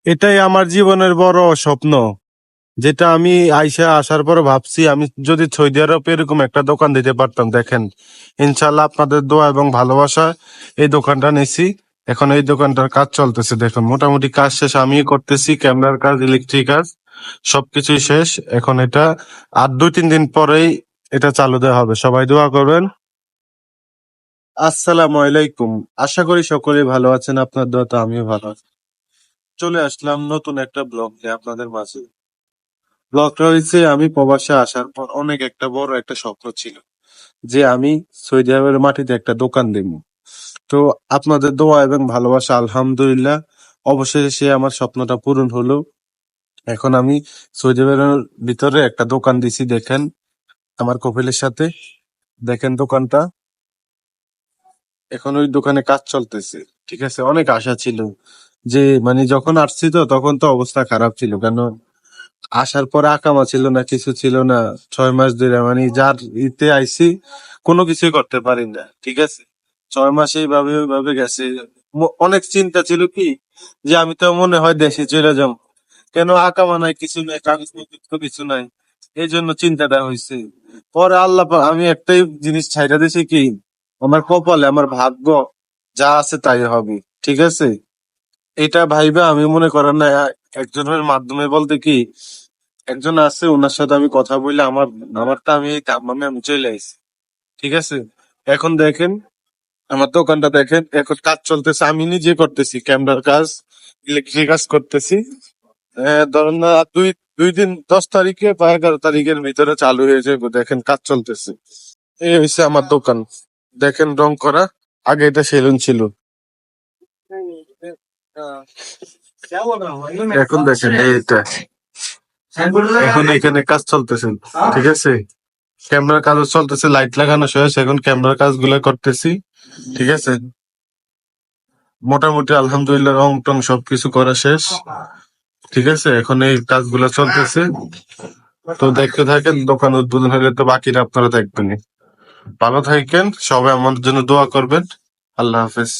এটাই আমার জীবনের বড় স্বপ্ন, যেটা আমি আইসা আসার পর ভাবছি আমি যদি সৌদি আরবে এরকম একটা দোকান দিতে পারতাম। দেখেন, ইনশাল্লাহ আপনাদের দোয়া এবং ভালোবাসা এই দোকানটা নিছি। এখন এই দোকানটার কাজ চলতেছে, দেখুন মোটামুটি কাজ শেষ, আমি করতেছি ক্যামেরার কাজ, ইলেকট্রিক কাজ, সবকিছুই শেষ। এখন এটা আর 2-3 দিন পরেই এটা চালু দেওয়া হবে। সবাই দোয়া করবেন। আসসালামু আলাইকুম। আশা করি সকলেই ভালো আছেন, আপনার দোয়া তো আমিও ভালো আছি। চলে আসলাম নতুন একটা ব্লগ নিয়ে আপনাদের মাঝে। ব্লগটা হয়েছে, আমি প্রবাসে আসার পর অনেক একটা বড় একটা স্বপ্ন ছিল যে আমি সৌদি আরবের মাটিতে একটা দোকান দেব। তো আপনাদের দোয়া এবং ভালোবাসা আলহামদুলিল্লাহ অবশেষে সে আমার স্বপ্নটা পূরণ হলো। এখন আমি সৌদি আরবের ভিতরে একটা দোকান দিছি, দেখেন আমার কপিলের সাথে। দেখেন দোকানটা, এখন ওই দোকানে কাজ চলতেছে। ঠিক আছে, অনেক আশা ছিল যে মানে যখন আসছি তো তখন তো অবস্থা খারাপ ছিল, কেন আসার পরে আকামা ছিল না, কিছু ছিল না। 6 মাস ধরে মানে যার ইতে আইছি কোনো কিছুই করতে পারি না। ঠিক আছে, 6 মাস এইভাবে ওইভাবে গেছে। অনেক চিন্তা ছিল কি যে আমি তো মনে হয় দেশে চলে যাবো, কেন আকামা নাই, কিছু নাই, কাগজপত্র কিছু নাই। এই জন্য চিন্তাটা হয়েছে। পরে আমি একটাই জিনিস ছাইড়া দিছি কি, আমার কপালে আমার ভাগ্য যা আছে তাই হবে। ঠিক আছে, এটা ভাইবা আমি মনে করেন না একজনের মাধ্যমে বলতে কি, একজন আছে ওনার সাথে আমি কথা বললে আমারটা আমি এই তামামে আমি চলে আসি। ঠিক আছে, এখন দেখেন আমার দোকানটা দেখেন, এখন কাজ চলতেছে, আমি নিজে করতেছি ক্যামেরার কাজ, ইলেকট্রিক কাজ করতেছি। ধরেন না দুই 2 দিন 10 তারিখে বা 11 তারিখের ভিতরে চালু হয়ে যাবে। দেখেন কাজ চলতেছে। এই হচ্ছে আমার দোকান, দেখেন রং করা। আগে এটা সেলুন ছিল, এখন দেখেন এইটা। এখন এখানে কাজ চলতেছে। ঠিক আছে, ক্যামেরার কাজও চলতেছে, লাইট লাগানো শেষ, এখন ক্যামেরার কাজগুলো করতেছি। ঠিক আছে, মোটামুটি আলহামদুলিল্লাহ রং টং সবকিছু করা শেষ। ঠিক আছে, এখন এই কাজগুলো চলতেছে। তো দেখতে থাকেন, দোকান উদ্বোধন হলে তো বাকিটা আপনারা দেখবেন। ভালো থাকেন, সবাই আমাদের জন্য দোয়া করবেন। আল্লাহ হাফেজ।